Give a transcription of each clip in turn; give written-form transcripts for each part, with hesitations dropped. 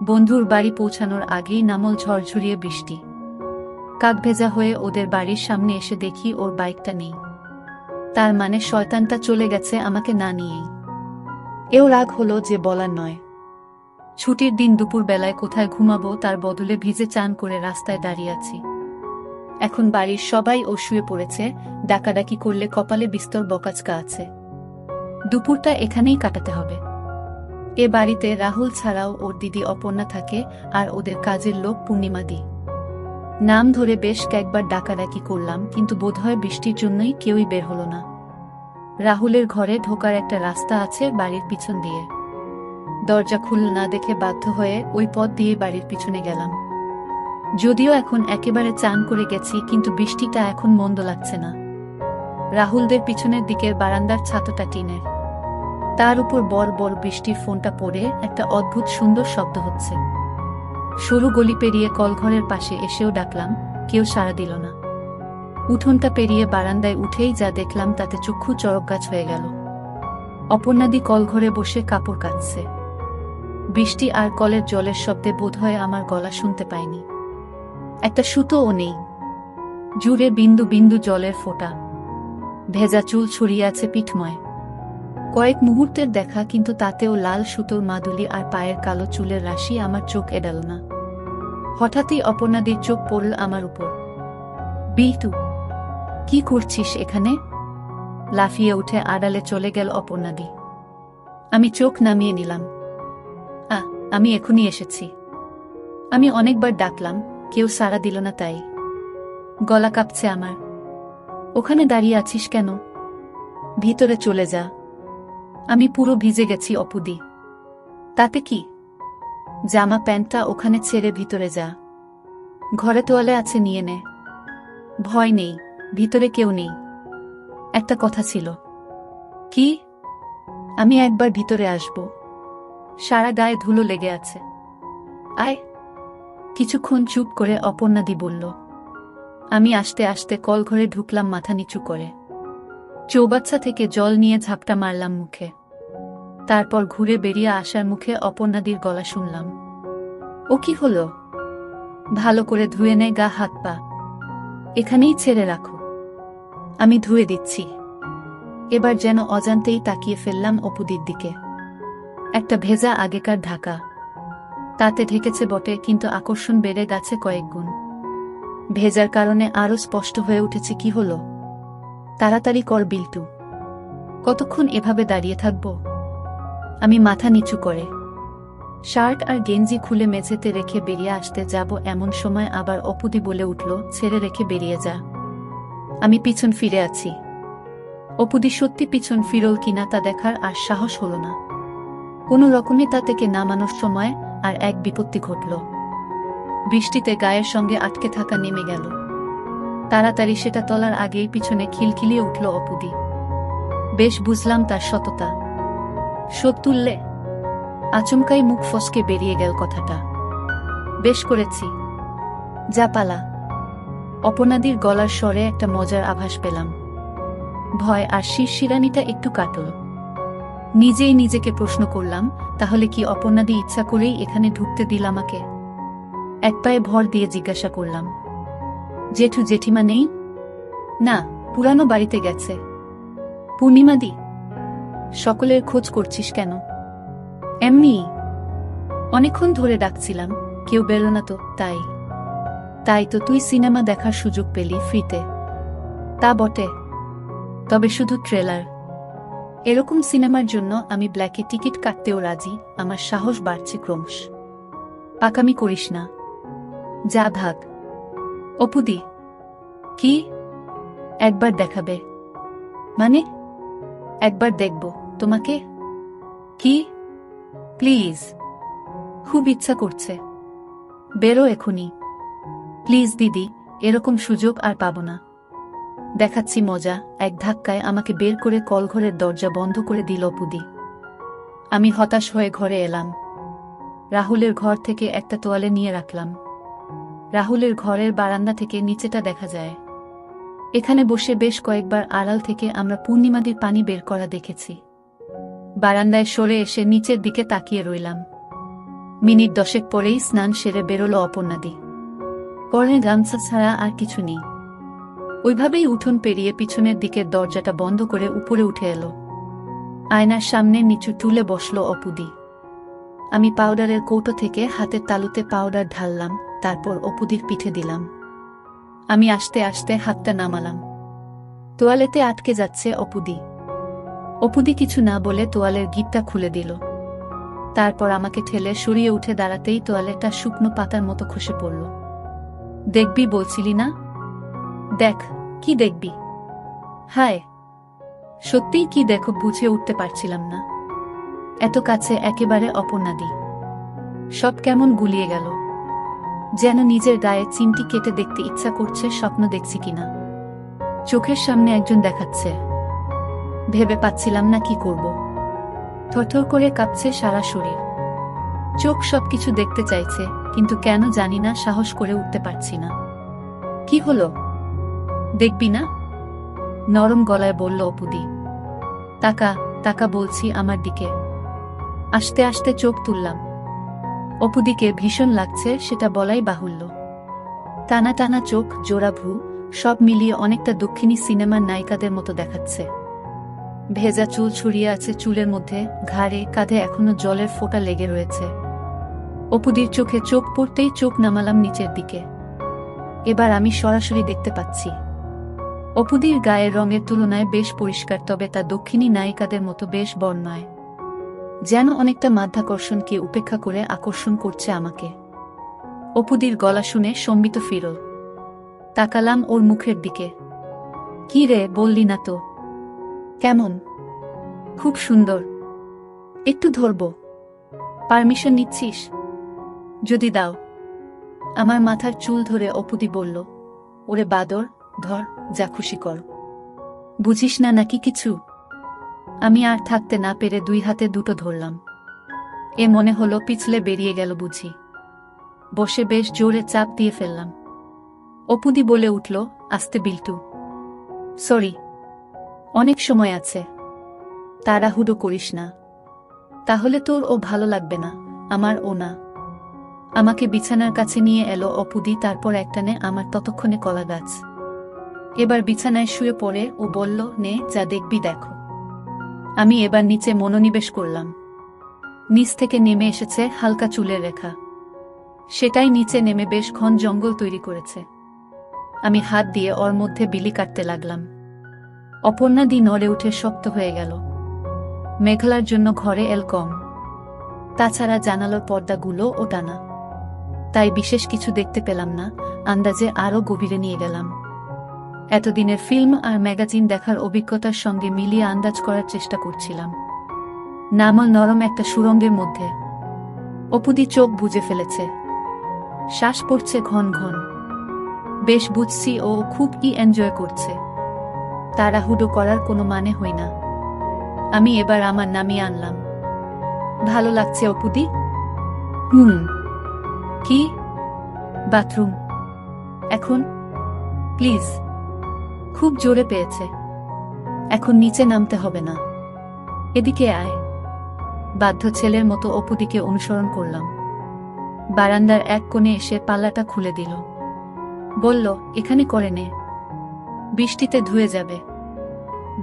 বন্ধুর বাড়ি পৌঁছানোর আগেই নামল ঝড়ঝরিয়ে বৃষ্টি। কাক ভেজা হয়ে ওদের বাড়ির সামনে এসে দেখি ওর বাইকটা নেই। তার মানে শয়তানটা চলে গেছে আমাকে না নিয়েই। এও রাগ হলো যে বলার নয়। ছুটির দিন দুপুর বেলায় কোথায় ঘুমাবো তার বদলে ভিজে চান করে রাস্তায় দাঁড়িয়ে আছি। এখন বাড়ির সবাই ও শুয়ে পড়েছে, ডাকাডাকি করলে কপালে বিস্তর বকাচকা আছে। দুপুরটা এখানেই কাটাতে হবে। এ বাড়িতে রাহুল ছাড়াও ওর দিদি অপর্ণা থাকে, আর ওদের কাজের লোক পূর্ণিমাদি। নাম ধরে বেশ কয়েকবার ডাকাডাকি করলাম, কিন্তু বোধহয় বৃষ্টির জন্যই কেউই বের হলো না। রাহুলের ঘরে ঢোকার একটা রাস্তা আছে বাড়ির পিছন দিয়ে। দরজা খুলল না দেখে বাধ্য হয়ে ওই পথ দিয়ে বাড়ির পিছনে গেলাম। যদিও এখন একেবারে চান করে গেছি, কিন্তু বৃষ্টিটা এখন মন্দ লাগছে না। রাহুলদের পিছনের দিকের বারান্দার ছাতটা টিনের, তার উপর বড় বড় বৃষ্টির ফোঁটা পড়ে একটা অদ্ভুত সুন্দর শব্দ হচ্ছে। সরু গলি পেরিয়ে কলঘরের পাশে এসেও ডাকলাম, কেউ সাড়া দিল না। উঠোনটা পেরিয়ে বারান্দায় উঠেই যা দেখলাম তাতে চক্ষু চড়ক গাছ হয়ে গেল। অপর্ণাদি কলঘরে বসে কাপড় কাচছে। বৃষ্টি আর কলের জলের শব্দে বোধহয় আমার গলা শুনতে পায়নি। একটা সুতোও নেই, জুড়ে বিন্দু বিন্দু জলের ফোঁটা। ভেজা চুল ছড়িয়ে আছে পিঠময়। কয়েক মুহূর্তের দেখা, কিন্তু তাতেও লাল সুতোর মাদুলি আর পায়ের কালো চুলের রাশি আমার চোখ এড়াল না। হঠাৎই অপর্ণাদির চোখ পড়ল আমার উপর। বিটু, কি করছিস এখানে? লাফিয়ে উঠে আড়ালে চলে গেল অপর্ণাদি। আমি চোখ নামিয়ে নিলাম। আমি এখনই এসেছি। আমি অনেকবার ডাকলাম, কেউ সাড়া দিল না, তাই গলা কাঁপছে আমার। ওখানে দাঁড়িয়ে আছিস কেন? ভিতরে চলে যা। আমি পুরো ভিজে গেছি অপুদি। তাতে কি? জামা প্যান্টটা ওখানে ছেড়ে ভিতরে যা। ঘরে তোয়ালে আছে, নিয়ে নে। ভয় নেই, ভিতরে কেউ নেই। একটা কথা ছিল। কি? আমি একবার ভিতরে আসব। সারা গায়ে ধুলো লেগে আছে। আয়। কিছুক্ষণ চুপ করে অপর্ণাদি বলল। আমি আস্তে আস্তে কলঘরে ঢুকলাম মাথা নিচু করে। চৌবাচ্চা থেকে জল নিয়ে ঝাপটা মারলাম মুখে। তারপর ঘুরে বেরিয়ে আসার মুখে অপর্ণাদির গলা শুনলাম। ও কি হলো? ভালো করে ধুয়ে নে গা হাত পা। এখানেই ছেড়ে রাখো, আমি ধুয়ে দিচ্ছি। এবার যেন অজান্তেই তাকিয়ে ফেললাম অপুদির দিকে। একটা ভেজা আগেকার ঢাকা, তাতে ঢেকেছে বটে, কিন্তু আকর্ষণ বেড়ে গেছে কয়েক গুণ। ভেজার কারণে আরও স্পষ্ট হয়ে উঠেছে। কি হলো? তাড়াতাড়ি কর বিল্টু। কতক্ষণ এভাবে দাঁড়িয়ে থাকব? আমি মাথা নিচু করে শার্ট আর গেঞ্জি খুলে মেঝেতে রেখে বেরিয়ে আসতে যাব, এমন সময় আবার অপুদি বলে উঠল, ছেড়ে রেখে বেরিয়ে যা। আমি পিছন ফিরে আছি। অপুদি সত্যি পিছন ফিরল কিনা তা দেখার আর সাহস হল না। কোনো রকমে তা থেকে নামানোর সময় আর এক বিপত্তি ঘটল। বৃষ্টিতে গায়ের সঙ্গে আটকে থাকা নেমে গেল। তাড়াতাড়ি সেটা তলার আগেই পিছনে খিলখিলিয়ে উঠল অপুদি। বেশ বুঝলাম তার সততা। শোধ তুললে? আচমকাই মুখ ফসকে বেরিয়ে গেল কথাটা। বেশ করেছি, যা পালা। অপর্ণাদির গলার স্বরে একটা মজার আভাস পেলাম। ভয় আর শিরশিরানিটা একটু কাটল। নিজেই নিজেকে প্রশ্ন করলাম, তাহলে কি অপর্ণাদি ইচ্ছা করেই এখানে ঢুকতে দিল আমাকে? এক পায়ে ভর দিয়ে জিজ্ঞাসা করলাম, জেঠু জেঠিমা নেই? না, পুরানো বাড়িতে গেছে। পূর্ণিমাদি? সকলের খোঁজ করছিস কেন? এমনি। অনেকক্ষণ ধরে ডাকছিলাম, কেউ বেরো না তো, তাই তো তুই সিনেমা দেখার সুযোগ পেলি ফ্রিতে। তা বটে, তবে শুধু ট্রেলার। এরকম সিনেমার জন্য আমি ব্ল্যাকে টিকিট কাটতেও রাজি। আমার সাহস বাড়ছে ক্রমশ। পাকামি করিস না, যা ভাগ। অপুদি? কি? একবার দেখাবে? মানে? একবার দেখব তোমাকে। কি? প্লিজ, খুব ইচ্ছা করছে। বেরো এখনই প্লিজ দিদি, এরকম সুযোগ আর পাব না। দেখাচ্ছি মজা। এক ধাক্কায় আমাকে বের করে কলঘরের দরজা বন্ধ করে দিল অপুদি। আমি হতাশ হয়ে ঘরে এলাম। রাহুলের ঘর থেকে একটা তোয়ালে নিয়ে রাখলাম। রাহুলের ঘরের বারান্দা থেকে নিচেটা দেখা যায়। এখানে বসে বেশ কয়েকবার আড়াল থেকে আমরা পূর্ণিমাদির পানি বের করা দেখেছি। বারান্দায় সরে এসে নিচের দিকে তাকিয়ে রইলাম। মিনিট 10 পরেই স্নান সেরে বেরোলো অপর্ণাদি। পরে গামছা ছাড়া আর কিছু নেই। ওইভাবেই উঠোন পেরিয়ে পিছনের দিকের দরজাটা বন্ধ করে উপরে উঠে এলো। আয়নার সামনে নিচু টুলে বসল অপুদি। আমি পাউডারের কৌটো থেকে হাতের তালুতে পাউডার ঢাললাম, তারপর অপুদির পিঠে দিলাম। আমি আস্তে আস্তে হাতটা নামালাম। তোয়ালেতে আটকে যাচ্ছে অপুদি। অপুদি কিছু না বলে তোয়ালের গিঁটটা খুলে দিল। তারপর আমাকে ঠেলে সরিয়ে উঠে দাঁড়াতেই তোয়ালেটা শুকনো পাতার মতো খসে পড়ল। দেখবি বলছিলি না? দেখ। কি দেখবি? হায়, সত্যিই কি দেখো বুঝে উঠতে পারছিলাম না। এত কাছে একেবারে অপর্ণাদি। সব কেমন গুলিয়ে গেল, যেন নিজের গায়ে চিমটি কেটে দেখতে ইচ্ছা করছে স্বপ্ন দেখছি কিনা। চোখের সামনে একজন দেখাচ্ছে, ভেবে পাচ্ছিলাম না কি করব। থরথর করে কাঁপছে সারা শরীর। চোখ সবকিছু দেখতে চাইছে, কিন্তু কেন জানি না সাহস করে উঠতে পারছি না। কি হলো? দেখবি না? নরম গলায় বলল অপুদি। তাকা তাকা বলছি আমার দিকে। আস্তে আস্তে চোখ তুললাম। অপুদিকে ভীষণ লাগছে সেটা বলাই বাহুল্য। টানা টানা চোখ, জোড়া ভ্রু, সব মিলিয়ে অনেকটা দক্ষিণী সিনেমার নায়িকাদের মতো দেখাচ্ছে। ভেজা চুল ছড়িয়ে আছে চুলের মধ্যে, ঘাড়ে কাঁধে এখনো জলের ফোঁটা লেগে রয়েছে। অপুদির চোখে চোখ পড়তেই চোখ নামালাম নিচের দিকে। এবার আমি সরাসরি দেখতে পাচ্ছি। অপুদির গায়ের রঙের তুলনায় বেশ পরিষ্কার, তবে তা দক্ষিণী নায়িকাদের মতো বেশ বর্ণায়। যেন অনেকটা মাধ্যাকর্ষণকে উপেক্ষা করে আকর্ষণ করছে আমাকে। অপুদির গলা শুনে সম্বিত ফিরল। তাকালাম ওর মুখের দিকে। কি রে, বললি না তো? কেমন? খুব সুন্দর। একটু ধরব? পারমিশন নিচ্ছিস? যদি দাও। আমার মাথার চুল ধরে অপুদি বলল, ওরে বাদর, ধর, যা খুশি কর। বুঝিস না নাকি কিছু? আমি আর থাকতে না পেরে 2 হাতে দুটো ধরলাম। এ মনে হলো পিছলে বেরিয়ে গেল বুঝি। বসে বেশ জোরে চাপ দিয়ে ফেললাম। অপুদি বলে উঠল, আস্তে বিল্টু। সরি। অনেক সময় আছে, তাড়াহুড়ো করিস না। তাহলে তোর ও ভালো লাগবে না, আমার ও না। আমাকে বিছানার কাছে নিয়ে এলো অপুদি, তারপর একটানে আমার ততক্ষণে কলা গাছ। এবার বিছানায় শুয়ে পড়ে ও বলল, নে যা দেখবি দেখো। আমি এবার নিচে মনোনিবেশ করলাম। নিচ থেকে নেমে এসেছে হালকা চুলের রেখা। সেটাই নিচে নেমে বেশ ঘন জঙ্গল তৈরি করেছে। আমি হাত দিয়ে ওর মধ্যে বিলি কাটতে লাগলাম। অপর্ণাদি নড়ে উঠে শক্ত হয়ে গেল। মেঘলার জন্য ঘরে এল কম। তাছাড়া জানালার পর্দাগুলো ও টানা, তাই বিশেষ কিছু দেখতে পেলাম না। আন্দাজে আরও গভীরে নিয়ে গেলাম। এতদিনের ফিল্ম আর ম্যাগাজিন দেখার অভিজ্ঞতার সঙ্গে মিলিয়ে আন্দাজ করার চেষ্টা করছিলাম। নামল নরম একটা সুড়ঙ্গের মধ্যে। অপুদি চোখ বুজে ফেলেছে। শ্বাস পড়ছে ঘন ঘন। বেশ বুঝছি ও খুব এনজয় করছে। তাড়াহুড়ো করার কোনো মানে হয় না। আমি এবার আমার নামিয়ে আনলাম। ভালো লাগছে অপুদি? কি? বাথরুম এখন? প্লিজ। খুব জোরে পেয়েছে। এখন নিচে নামতে হবে না। এদিকে আয়। বাধ্য ছেলের মতো অপুদিকে অনুসরণ করলাম। বারান্দার এক কোণে এসে পাল্লাটা খুলে দিল। বলল, এখানে করে নে, বৃষ্টিতে ধুয়ে যাবে।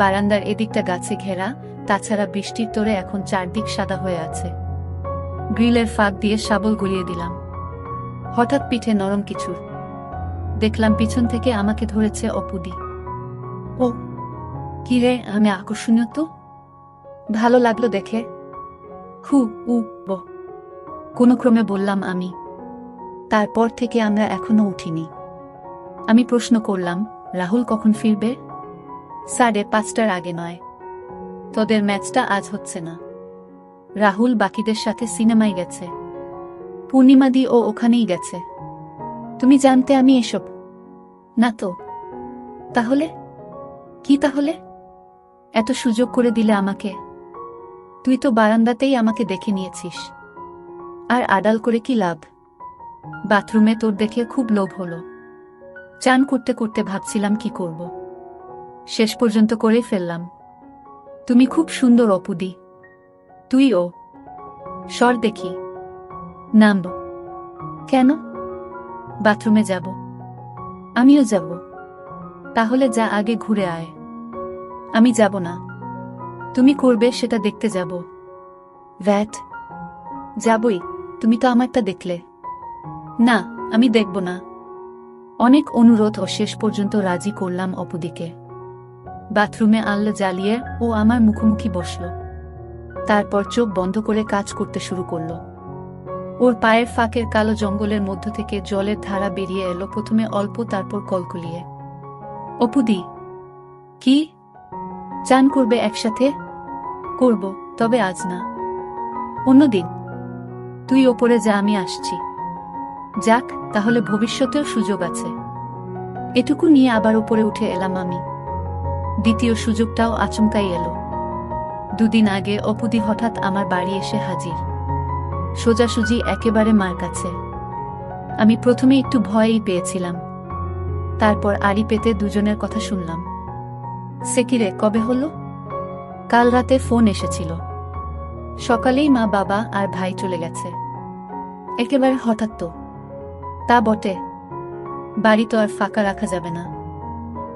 বারান্দার এদিকটা গাছে ঘেরা, তাছাড়া বৃষ্টির তোরে এখন চারদিক সাদা হয়ে আছে। গ্রিলের ফাঁক দিয়ে শাবল গলিয়ে দিলাম। হঠাৎ পিঠে নরম কিছু। দেখলাম পিছন থেকে আমাকে ধরেছে অপুদি। ও কি রে, আমি আকর্ষণীয় তো? ভালো লাগলো দেখে। কোনো ক্রমে বললাম আমি। তারপর থেকে আমরা এখনো উঠিনি। আমি প্রশ্ন করলাম, রাহুল কখন ফিরবে? 5:30টার আগে নয়। তোদের ম্যাচটা আজ হচ্ছে না। রাহুল বাকিদের সাথে সিনেমায় গেছে। পূর্ণিমাদি ও ওখানেই গেছে। তুমি জানতে আমি এসব? না তো। তাহলে কি? তাহলে এত সুযোগ করে দিলে আমাকে। তুই তো বারান্দাতেই আমাকে দেখে নিয়েছিস। আর আড়াল করে কি লাভ? বাথরুমে তোর দেখে খুব লোভ হলো। চান করতে করতে ভাবছিলাম কি করব। শেষ পর্যন্ত করে ফেললাম। তুমি খুব সুন্দর অপুদি। তুইও। সর দেখি। নামব। কেন? বাথরুমে যাব। আমিও যাব। তাহলে যা, আগে ঘুরে আয়। আমি যাব না। তুমি করবে সেটা দেখতে যাব। ভ্যাট। যাবই, তুমি তো আমারটা দেখলে। না, আমি দেখব না। অনেক অনুরোধ ও শেষ পর্যন্ত রাজি করলাম অপুদিকে। বাথরুমে আলো জ্বালিয়ে ও আমার মুখোমুখি বসল। তারপর চোখ বন্ধ করে কাজ করতে শুরু করল। ওর পায়ের ফাঁকের কালো জঙ্গলের মধ্য থেকে জলের ধারা বেরিয়ে এলো, প্রথমে অল্প, তারপর কলকলিয়ে। অপুদি। কি? চান করবে একসাথে? করব, তবে আজ না, অন্যদিন। তুই ওপরে যা, আমি আসছি। যাক, তাহলে ভবিষ্যতেও সুযোগ আছে। এটুকু নিয়ে আবার উপরে উঠে এলাম আমি। দ্বিতীয় সুযোগটাও আচমকাই এলো। দুদিন আগে অপুদি হঠাৎ আমার বাড়ি এসে হাজির, সোজাসুজি একেবারে মার কাছে। আমি প্রথমে একটু ভয়ই পেয়েছিলাম, তারপর আড়ি পেতে দুজনের কথা শুনলাম। সেকিরে, কবে হলো? কাল রাতে ফোন এসেছিল। সকালেই মা, বাবা আর ভাই চলে গেছে। একেবারে হঠাৎ তো। তা বটে, বাড়ি তো আর ফাঁকা রাখা যাবে না।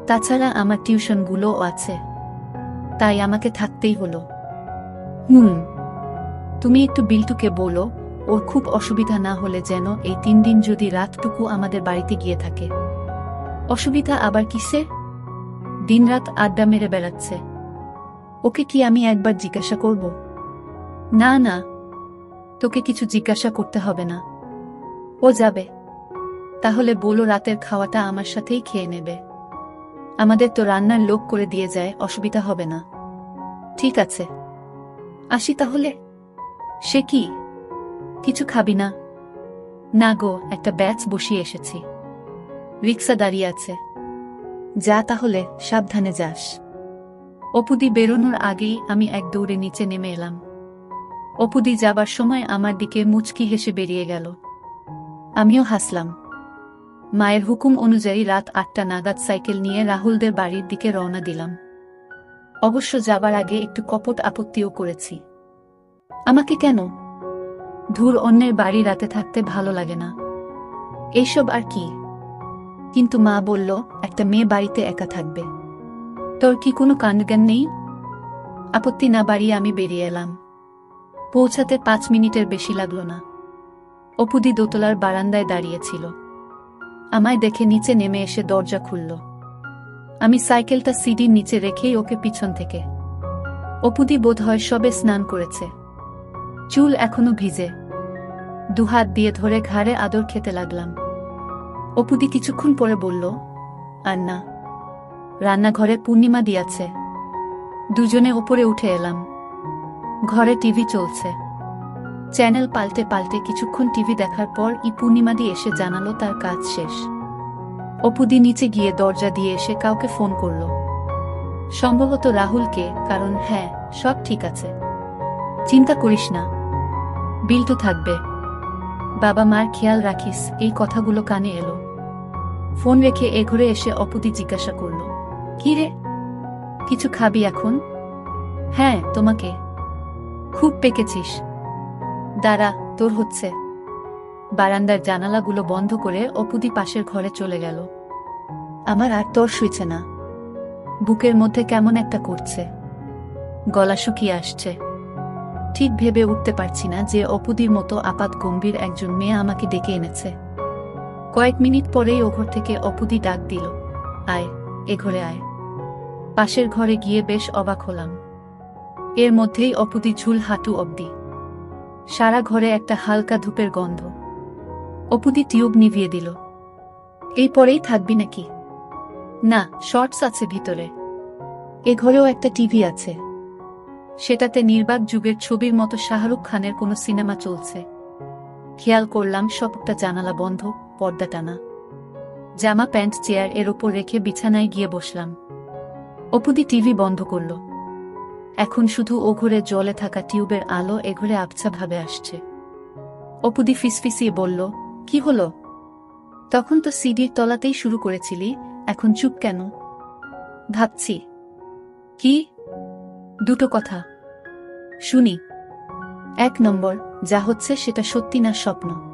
তাছাড়া আমার টিউশনগুলোও আছে, তাই আমাকে থাকতেই হলো। তুমি একটু বিল্টুকে বলো, ওর খুব অসুবিধা না হলে যেন এই 3 দিন যদি রাতটুকু আমাদের বাড়িতে গিয়ে থাকে। অসুবিধা আবার কিসে? দিনরাত আড্ডা মেরে বেড়াচ্ছে। ওকে কি আমি একবার জিজ্ঞাসা করব? না না, তোকে কিছু জিজ্ঞাসা করতে হবে না, ও যাবে। তাহলে বলো রাতের খাওয়াটা আমার সাথেই খেয়ে নেবে। আমাদের তো রান্নার লোক করে দিয়ে যায়, অসুবিধা হবে না। ঠিক আছে, আসি তাহলে। সে কি, কিছু খাবি না? না গো, একটা ব্যাচ বসিয়ে এসেছি, রিক্সা দাঁড়িয়ে আছে। যা তাহলে, সাবধানে যাস। অপুদি বেরোনোর আগেই আমি এক দৌড়ে নিচে নেমে এলাম। অপুদি যাবার সময় আমার দিকে মুচকি হেসে বেরিয়ে গেল। আমিও হাসলাম। মায়ের হুকুম অনুযায়ী রাত 8টা নাগাদ সাইকেল নিয়ে রাহুলদের বাড়ির দিকে রওনা দিলাম। অবশ্য যাবার আগে একটু কপট আপত্তিও করেছি। আমাকে কেন? ধুর, অন্যের বাড়ি রাতে থাকতে ভালো লাগে না। এইসব আর কি। কিন্তু মা বলল, একটা মেয়ে বাড়িতে একা থাকবে। তোর কি কোনো কাণ্ডজ্ঞান নেই? আপত্তি না বাড়িয়ে আমি বেরিয়ে এলাম। পৌঁছাতে 5 মিনিটের বেশি লাগলো না। অপুদি দোতলার বারান্দায় দাঁড়িয়েছিল। আমায় দেখে নিচে নেমে এসে দরজা খুলল। আমি সাইকেলটা সিডির নিচে রেখেই ওকে পিছন থেকে। অপুদি বোধহয় সবে স্নান করেছে, চুল এখনো ভিজে। দুহাত দিয়ে ধরে ঘাড়ে আদর খেতে লাগলাম। অপুদি কিছুক্ষণ পরে বলল, আর না। রান্নাঘরে পূর্ণিমা দিয়াছে। দুজনে ওপরে উঠে এলাম। ঘরে টিভি চলছে। চ্যানেল পাল্টে পাল্টে কিছুক্ষণ টিভি দেখার পর পূর্ণিমাদি এসে জানালো তার কাজ শেষ। অপুদি নিচে গিয়ে দরজা দিয়ে এসে কাউকে ফোন করল, সম্ভবত রাহুলকে, কারণ হ্যাঁ, সব ঠিক আছে, চিন্তা করিস না, বিল্টু থাকবে, বাবা মার খেয়াল রাখিস, এই কথাগুলো কানে এলো। ফোন রেখে এ ঘরে এসে অপুদি জিজ্ঞাসা করল, কি রে, কিছু খাবি এখন? হ্যাঁ, তোমাকে। খুব পেকেছিস। দাঁড়া, তোর হচ্ছে। বারান্দার জানালাগুলো বন্ধ করে অপুদি পাশের ঘরে চলে গেল। আমার আর তর সইছে না। বুকের মধ্যে কেমন একটা করছে, গলা শুকিয়ে আসছে। ঠিক ভেবে উঠতে পারছি না যে অপুদির মতো আপাত গম্ভীর একজন মেয়ে আমাকে ডেকে এনেছে। কয়েক মিনিট পরেই ও ঘর থেকে অপুদি ডাক দিল, আয়, এ ঘরে আয়। পাশের ঘরে গিয়ে বেশ অবাক হলাম। এর মধ্যেই অপুদি ঝুল হাঁটু অবধি। সারা ঘরে একটা হালকা ধূপের গন্ধ। অপুদি টিউব নিভিয়ে দিল। এই পরেই থাকবি নাকি? না, শর্টস আছে ভিতরে। এ ঘরেও একটা টিভি আছে, সেটাতে নির্বাক যুগের ছবির মতো শাহরুখ খানের কোনো সিনেমা চলছে। খেয়াল করলাম সবটা জানালা বন্ধ, পর্দা টানা। জামা প্যান্ট চেয়ার এর ওপর রেখে বিছানায় গিয়ে বসলাম। অপুদি টিভি বন্ধ করল। এখন শুধু ও ঘরে জ্বলে থাকা টিউবের আলো এ ঘরে আবছা ভাবে আসছে। অপুদি ফিসফিসিয়ে বলল, কি হলো? তখন তো সিডির তলাতেই শুরু করেছিলি, এখন চুপ কেন? ভাবছি। কি? দুটো কথা শুনি। 1 নম্বর, যা হচ্ছে সেটা সত্যি না স্বপ্ন।